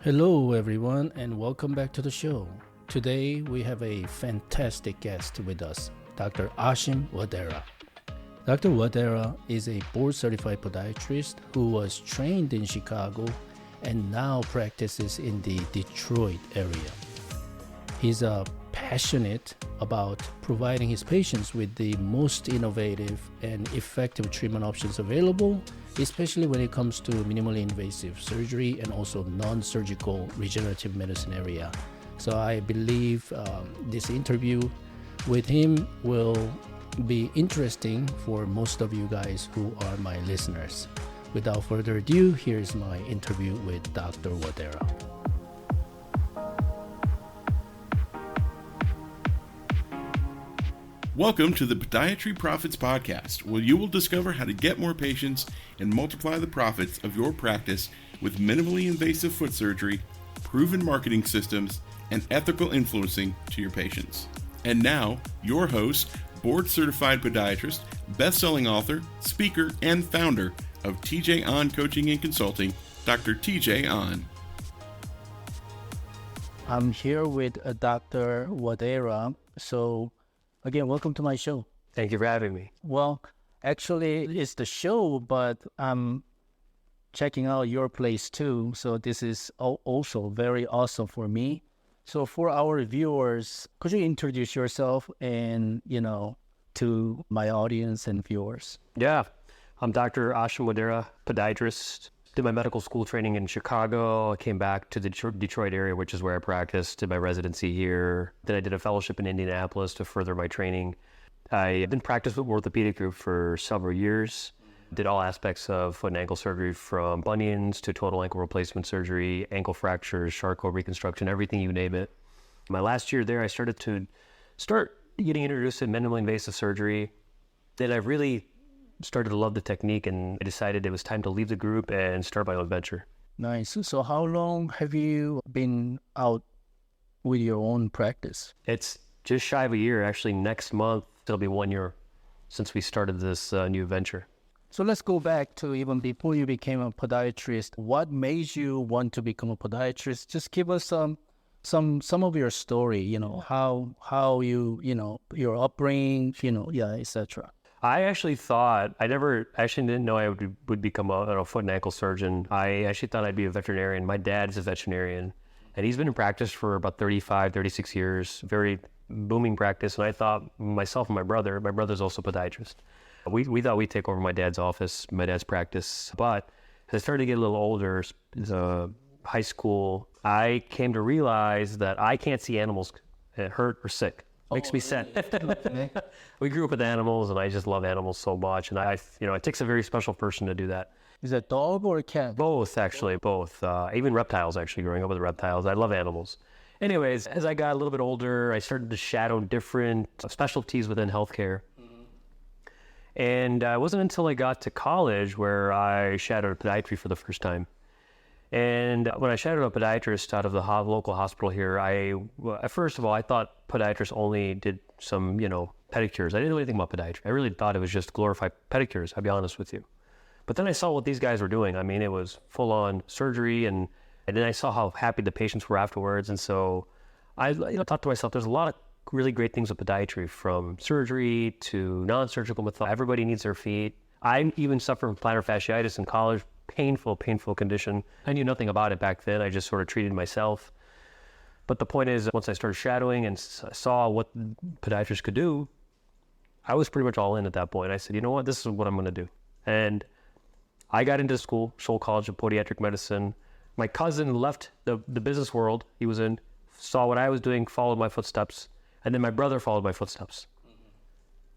Hello, everyone, and welcome back to the show. Today, we have a fantastic guest with us, Dr. Ashim Wadera. Dr. Wadera is a board certified podiatrist who was trained in Chicago and now practices in the Detroit area. He's passionate about providing his patients with the most innovative and effective treatment options available, especially when it comes to minimally invasive surgery and also non-surgical regenerative medicine area. So I believe this interview with him will be interesting for most of you guys who are my listeners. Without further ado, here's my interview with Dr. Wadera. Welcome to the Podiatry Profits Podcast, where you will discover how to get more patients and multiply the profits of your practice with minimally invasive foot surgery, proven marketing systems, and ethical influencing to your patients. And now, your host, board-certified podiatrist, best-selling author, speaker, and founder of TJ On Coaching and Consulting, Dr. TJ On. I'm here with Dr. Wadera. So again, welcome to my show. Thank you for having me. Well, actually, it's the show, but I'm checking out your place too. So this is also very awesome for me. So for our viewers, could you introduce yourself and, to my audience and viewers? Yeah, I'm Dr. Ashim Wadera, podiatrist. Did my medical school training in Chicago. I came back to the Detroit area, which is where I practiced. Did my residency here. Then I did a fellowship in Indianapolis to further my training. I then practiced with orthopedic group for several years. Did all aspects of foot and ankle surgery, from bunions to total ankle replacement surgery, ankle fractures, Charcot reconstruction, everything you name it. My last year there, I started getting introduced to minimally invasive surgery. Then I really started to love the technique, and I decided it was time to leave the group and start my own venture. Nice. So how long have you been out with your own practice? It's just shy of a year. Actually, next month, it'll be 1 year since we started this new venture. So let's go back to even before you became a podiatrist. What made you want to become a podiatrist? Just give us some of your story, how you, your upbringing, etc. I actually thought, I didn't know I would become a foot and ankle surgeon. I actually thought I'd be a veterinarian. My dad's a veterinarian, and he's been in practice for about 35, 36 years, very booming practice. And I thought myself and my brother's also a podiatrist. We thought we'd take over my dad's office, my dad's practice. But as I started to get a little older, high school, I came to realize that I can't see animals hurt or sick. Makes me sad. We grew up with animals, and I just love animals so much. And it takes a very special person to do that. Is that dog or a cat? Both, actually, both. Even reptiles, actually, growing up with reptiles. I love animals. Anyways, as I got a little bit older, I started to shadow different specialties within healthcare. And it wasn't until I got to college where I shadowed podiatry for the first time. And when I shadowed a podiatrist out of the local hospital here, first of all, I thought podiatrists only did some, pedicures. I didn't know anything about podiatry. I really thought it was just glorified pedicures, I'll be honest with you. But then I saw what these guys were doing. I mean, it was full-on surgery, and then I saw how happy the patients were afterwards. And so I thought to myself, there's a lot of really great things with podiatry, from surgery to non-surgical method. Everybody needs their feet. I even suffered from plantar fasciitis in college. Painful condition. I knew nothing about it back then. I just sort of treated myself. But the point is, once I started shadowing and saw what podiatrists could do, I was pretty much all in at that point. I said, you know what, this is what I'm going to do. And I got into school, Scholl College of Podiatric Medicine. My cousin left the business world he was in, saw what I was doing, followed my footsteps, and then my brother followed my footsteps.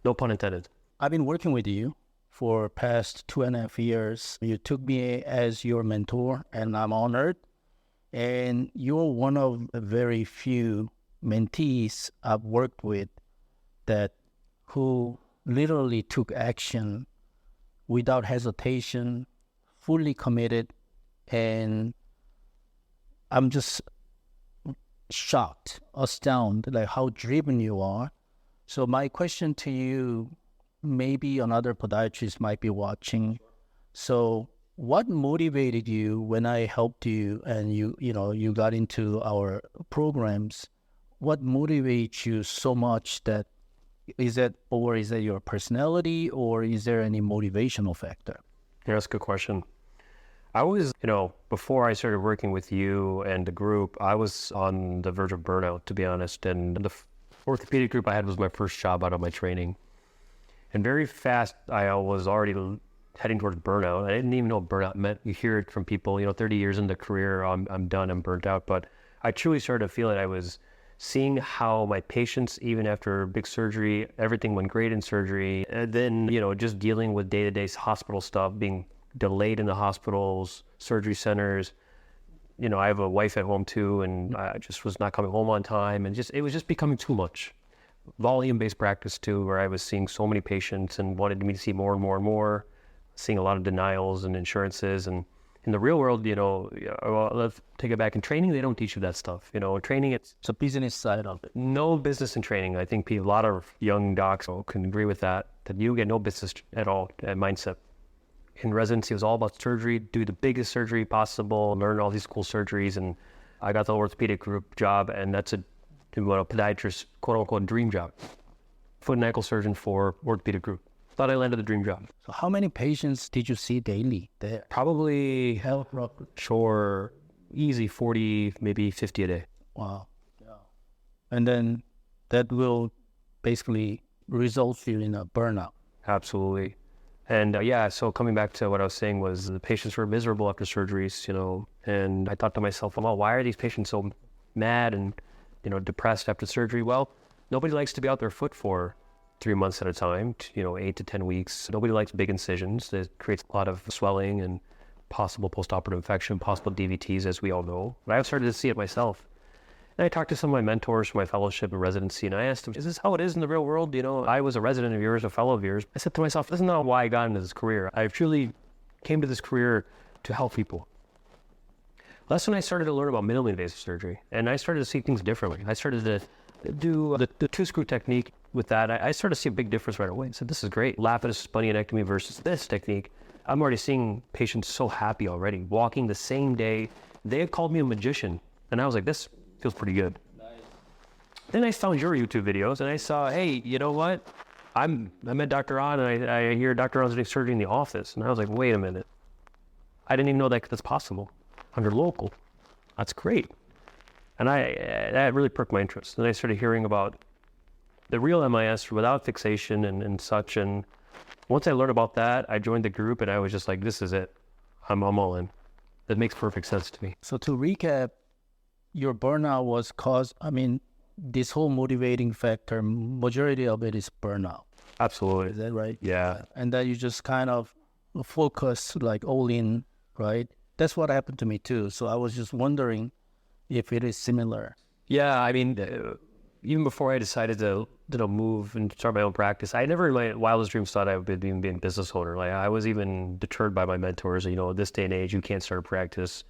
No pun intended. I've been working with you for past 2.5 years. You took me as your mentor, and I'm honored. And you're one of the very few mentees I've worked with who literally took action without hesitation, fully committed, and I'm just shocked, astounded, like how driven you are. So my question to you, maybe another podiatrist might be watching. So what motivated you when I helped you and you got into our programs? What motivates you so much that is it your personality or is there any motivational factor? Yeah, that's a good question. I was, before I started working with you and the group, I was on the verge of burnout, to be honest. And the orthopedic group I had was my first job out of my training. And very fast, I was already heading towards burnout. I didn't even know what burnout meant. You hear it from people, 30 years into the career, I'm done, I'm burnt out. But I truly started to feel it. I was seeing how my patients, even after big surgery, everything went great in surgery. And then, just dealing with day-to-day hospital stuff, being delayed in the hospitals, surgery centers. I have a wife at home too, and I just was not coming home on time. And it was just becoming too much. Volume-based practice too, where I was seeing so many patients and wanted me to see more and more and more, seeing a lot of denials and insurances. And in the real world, let's take it back. In training, they don't teach you that stuff. Training, it's a business side of it. No business in training. I think a lot of young docs can agree with that you get no business at all, that mindset. In residency, it was all about surgery, do the biggest surgery possible, learn all these cool surgeries. And I got the orthopedic group job, and that's a podiatrist, quote unquote, dream job. Foot and ankle surgeon for orthopedic group. Thought I landed the dream job. So how many patients did you see daily there? Probably, sure, easy 40, maybe 50 a day. Wow. Yeah. And then that will basically result you in a burnout. Absolutely. And so coming back to what I was saying was the patients were miserable after surgeries, and I thought to myself, well, why are these patients so mad and, depressed after surgery? Well, nobody likes to be out their foot for 3 months at a time, 8 to 10 weeks. Nobody likes big incisions. It creates a lot of swelling and possible postoperative infection, possible DVTs, as we all know. But I started to see it myself. And I talked to some of my mentors from my fellowship and residency, and I asked them, is this how it is in the real world? I was a resident of yours, a fellow of yours. I said to myself, this is not why I got into this career. I truly came to this career to help people. That's when I started to learn about minimally invasive surgery, and I started to see things differently. I started to do the two-screw technique. With that, I started to see a big difference right away. I said, this is great. Lapidus bunionectomy versus this technique. I'm already seeing patients so happy already, walking the same day. They had called me a magician, and I was like, this feels pretty good. Nice. Then I found your YouTube videos, and I saw, hey, you know what? I met Dr. On, and I hear Dr. On's doing surgery in the office. And I was like, wait a minute. I didn't even know that's possible under local. That's great. And that really perked my interest. And I started hearing about the real MIS without fixation and such. And once I learned about that, I joined the group, and I was just like, this is it. I'm all in. That makes perfect sense to me. So to recap, your burnout was caused, this whole motivating factor, majority of it is burnout. Absolutely. Is that right? Yeah. And that you just kind of focus like all in, right? That's what happened to me too. So I was just wondering if it is similar. Yeah, even before I decided to move and start my own practice, I never in my wildest dreams thought I would be a business owner. Like I was even deterred by my mentors. This day and age, you can't start a practice.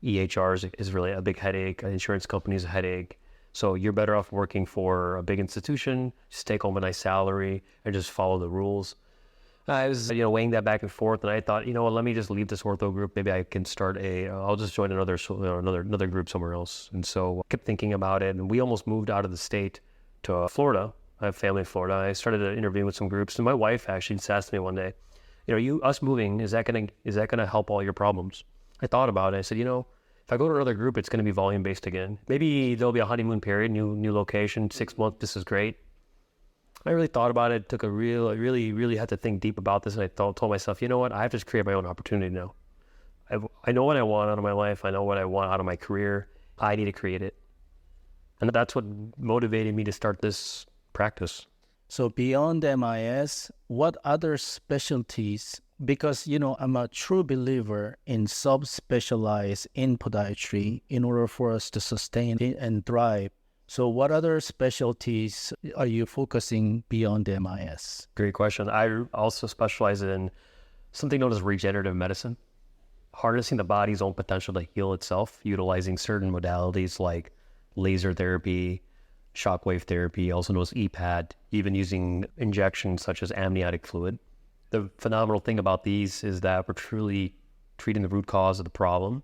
EHR is really a big headache. An insurance company is a headache. So you're better off working for a big institution, just take home a nice salary and just follow the rules. I was, weighing that back and forth, and I thought, let me just leave this ortho group. Maybe I can start I'll just join another group somewhere else. And so I kept thinking about it, and we almost moved out of the state to Florida. I have family in Florida. I started interviewing with some groups, and my wife actually just asked me one day, us moving, is that gonna help all your problems? I thought about it. I said, if I go to another group, it's going to be volume-based again. Maybe there'll be a honeymoon period, new location, 6 months, this is great. I really thought about it, I really had to think deep about this, and I told myself, you know what, I have to create my own opportunity now. I know what I want out of my life, I know what I want out of my career, I need to create it. And that's what motivated me to start this practice. So beyond MIS, what other specialties, because, I'm a true believer in subspecialize in podiatry in order for us to sustain and thrive. So what other specialties are you focusing beyond MIS? Great question. I also specialize in something known as regenerative medicine, harnessing the body's own potential to heal itself, utilizing certain modalities like laser therapy, shockwave therapy, also known as EPAD, even using injections such as amniotic fluid. The phenomenal thing about these is that we're truly treating the root cause of the problem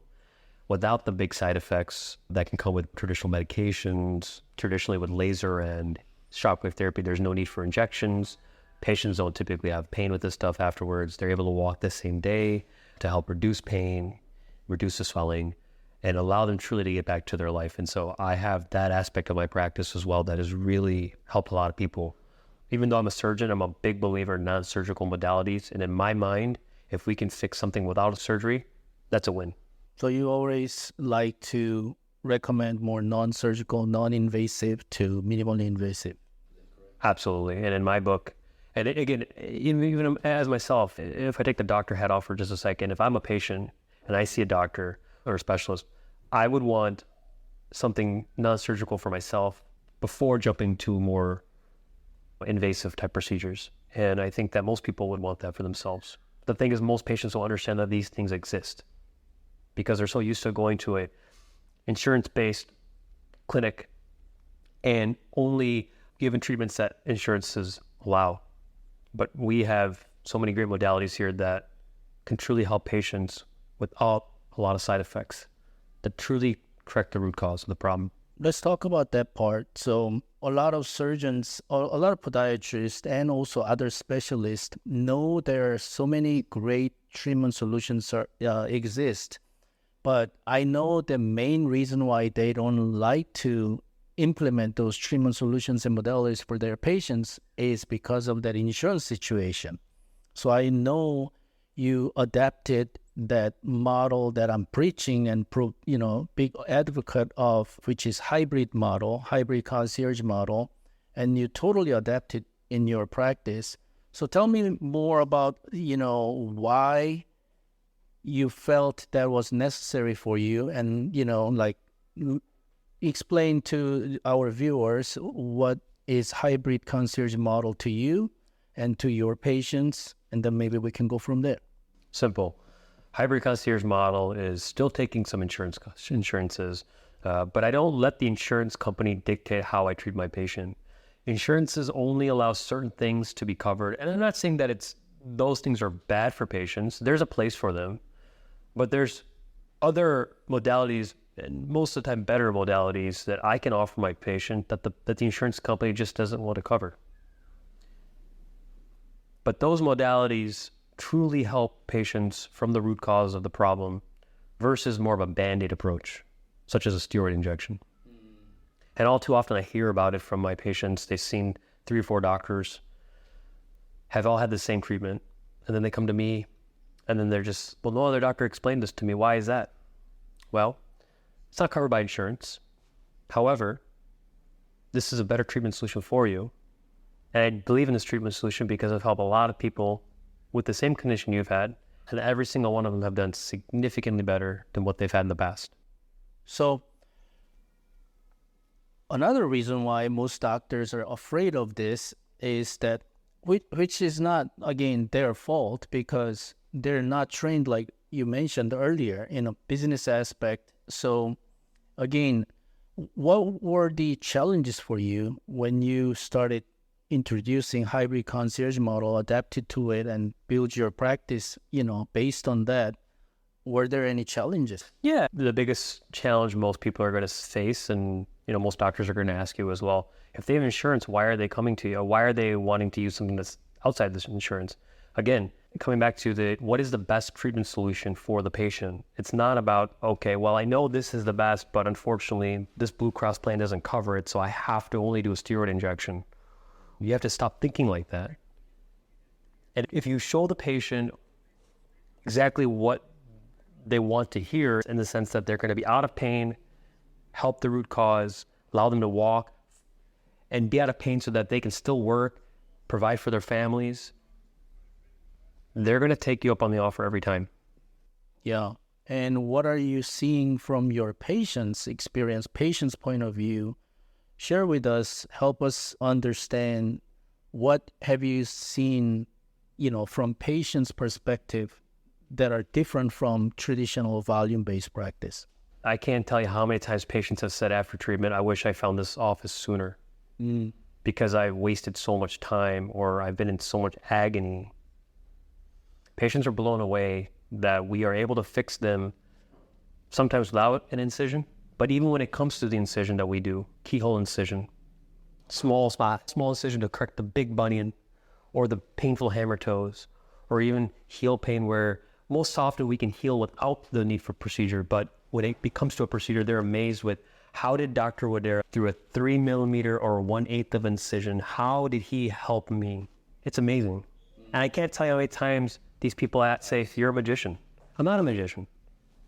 without the big side effects that can come with traditional medications. Traditionally with laser and shockwave therapy, there's no need for injections. Patients don't typically have pain with this stuff afterwards. They're able to walk the same day to help reduce pain, reduce the swelling, and allow them truly to get back to their life. And so I have that aspect of my practice as well that has really helped a lot of people. Even though I'm a surgeon, I'm a big believer in non-surgical modalities. And in my mind, if we can fix something without a surgery, that's a win. So you always like to recommend more non-surgical, non-invasive to minimally invasive. Absolutely. And in my book, and again, even as myself, if I take the doctor hat off for just a second, if I'm a patient and I see a doctor or a specialist, I would want something non-surgical for myself before jumping to more invasive type procedures. And I think that most people would want that for themselves. The thing is, most patients will understand that these things exist because they're so used to going to a insurance-based clinic and only given treatments that insurances allow. But we have so many great modalities here that can truly help patients without a lot of side effects that truly correct the root cause of the problem. Let's talk about that part. So a lot of surgeons, a lot of podiatrists, and also other specialists know there are so many great treatment solutions exist. But I know the main reason why they don't like to implement those treatment solutions and modalities for their patients is because of that insurance situation. So I know you adapted that model that I'm preaching and big advocate of, which is hybrid concierge model, and you totally adapted in your practice. So tell me more about, why you felt that was necessary for you, and, explain to our viewers what is hybrid concierge model to you and to your patients, and then maybe we can go from there. Simple. Hybrid concierge model is still taking some insurances, but I don't let the insurance company dictate how I treat my patient. Insurances only allow certain things to be covered, and I'm not saying that those things are bad for patients. There's a place for them, but there's other modalities, and most of the time better modalities, that I can offer my patient that the insurance company just doesn't want to cover. But those modalities truly help patients from the root cause of the problem versus more of a Band-Aid approach, such as a steroid injection. And all too often I hear about it from my patients. They've seen 3 or 4 doctors, have all had the same treatment, and then they come to me, and then they're just, well, no other doctor explained this to me. Why is that? Well, it's not covered by insurance. However, this is a better treatment solution for you. And I believe in this treatment solution because I've helped a lot of people with the same condition you've had, and every single one of them have done significantly better than what they've had in the past. So another reason why most doctors are afraid of this is that, which is not, again, their fault, because they're not trained, like you mentioned earlier, in a business aspect. So again, what were the challenges for you when you started introducing hybrid concierge model, adapted to it, and build your practice, based on that? Were there any challenges? Yeah, the biggest challenge most people are going to face, and most doctors are going to ask you as well, if they have insurance, why are they coming to you? Why are they wanting to use something that's outside this insurance? Again, coming back to what is the best treatment solution for the patient? It's not about, okay, well, I know this is the best, but unfortunately, this Blue Cross plan doesn't cover it, so I have to only do a steroid injection. You have to stop thinking like that. And if you show the patient exactly what they want to hear, in the sense that they're going to be out of pain, help the root cause, allow them to walk, and be out of pain so that they can still work, provide for their families, they're going to take you up on the offer every time. Yeah. And what are you seeing from your patient's experience, patient's point of view? Share with us, help us understand, what have you seen, from patient's perspective that are different from traditional volume-based practice? I can't tell you how many times patients have said after treatment, I wish I found this office sooner because I wasted so much time, or I've been in so much agony. Patients are blown away that we are able to fix them sometimes without an incision. But even when it comes to the incision that we do, keyhole incision, small spot, small incision to correct the big bunion or the painful hammer toes, or even heel pain where most often we can heal without the need for procedure. But when it comes to a procedure, they're amazed with how did Dr. Wadera, through a 3 millimeter or 1/8 of incision, how did he help me? It's amazing. And I can't tell you how many times these people say, you're a magician. I'm not a magician.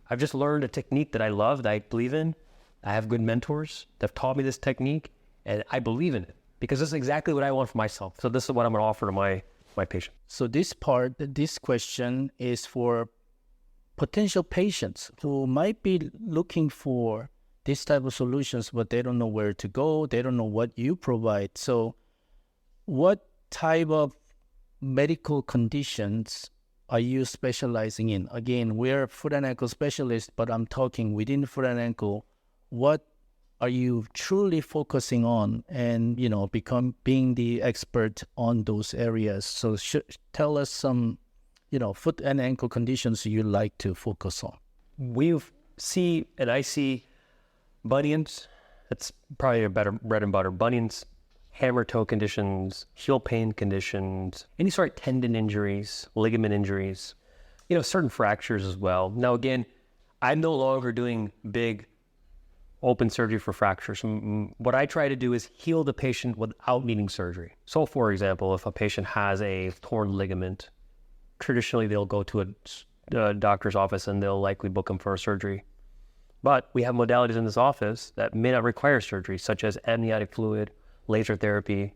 I've just learned a technique that I love, that I believe in. I have good mentors that have taught me this technique, and I believe in it because this is exactly what I want for myself. So this is what I'm going to offer to my patient. So this question is for potential patients who might be looking for this type of solutions, but they don't know where to go. They don't know what you provide. So what type of medical conditions are you specializing in? Again, we're foot and ankle specialists, but I'm talking within foot and ankle. What are you truly focusing on and, being the expert on those areas? So tell us some, foot and ankle conditions you like to focus on. I see bunions. That's probably a better bread and butter. Bunions, hammer toe conditions, heel pain conditions, any sort of tendon injuries, ligament injuries, certain fractures as well. Now, again, I'm no longer doing big open surgery for fractures. What I try to do is heal the patient without needing surgery. So, for example, if a patient has a torn ligament, traditionally they'll go to a doctor's office and they'll likely book them for a surgery. But we have modalities in this office that may not require surgery, such as amniotic fluid, laser therapy.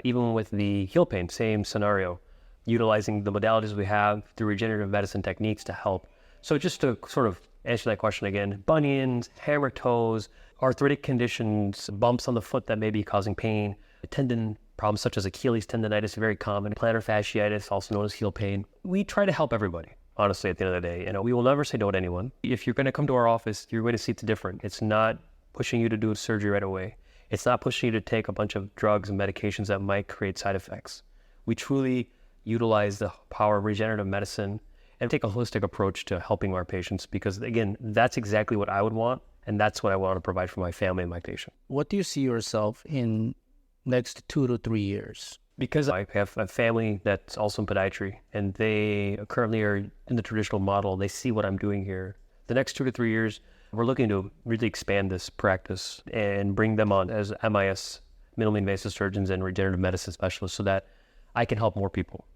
Even with the heel pain, same scenario, utilizing the modalities we have through regenerative medicine techniques to help. So just to sort of answer that question again, bunions, hammer toes, arthritic conditions, bumps on the foot that may be causing pain, tendon problems such as Achilles tendonitis, very common, plantar fasciitis, also known as heel pain. We try to help everybody, honestly, at the end of the day. We will never say no to anyone. If you're going to come to our office, you're going to see it's different. It's not pushing you to do surgery right away. It's not pushing you to take a bunch of drugs and medications that might create side effects. We truly utilize the power of regenerative medicine and take a holistic approach to helping our patients because, again, that's exactly what I would want, and that's what I want to provide for my family and my patient. What do you see yourself in next 2 to 3 years? Because I have a family that's also in podiatry, and they currently are in the traditional model. They see what I'm doing here. The next 2 to 3 years, we're looking to really expand this practice and bring them on as MIS, minimally invasive surgeons and regenerative medicine specialists so that I can help more people.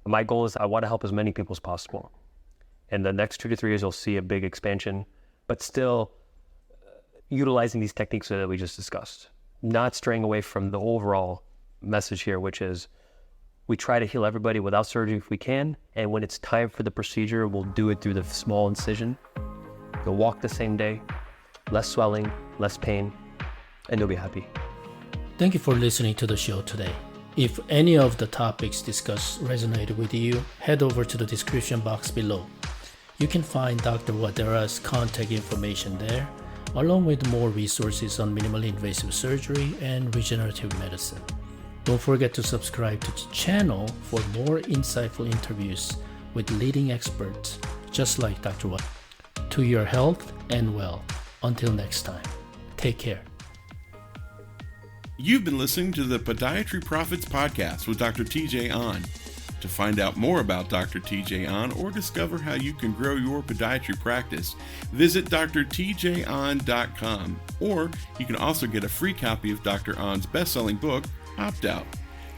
My goal is I want to help as many people as possible. And the next 2 to 3 years, you'll see a big expansion, but still utilizing these techniques that we just discussed, not straying away from the overall message here, which is we try to heal everybody without surgery if we can. And when it's time for the procedure, we'll do it through the small incision. You'll walk the same day, less swelling, less pain, and you'll be happy. Thank you for listening to the show today. If any of the topics discussed resonated with you, head over to the description box below. You can find Dr. Wadera's contact information there, along with more resources on minimally invasive surgery and regenerative medicine. Don't forget to subscribe to the channel for more insightful interviews with leading experts, just like Dr. Wadera. To your health and well. Until next time, take care. You've been listening to the Podiatry Profits Podcast with Dr. TJ An. To find out more about Dr. TJ An or discover how you can grow your podiatry practice, visit drtjan.com. Or you can also get a free copy of Dr. An's best-selling book, Opt Out: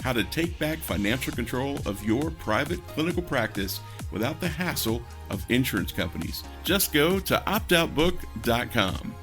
How to Take Back Financial Control of Your Private Clinical Practice Without the Hassle of Insurance Companies. Just go to optoutbook.com.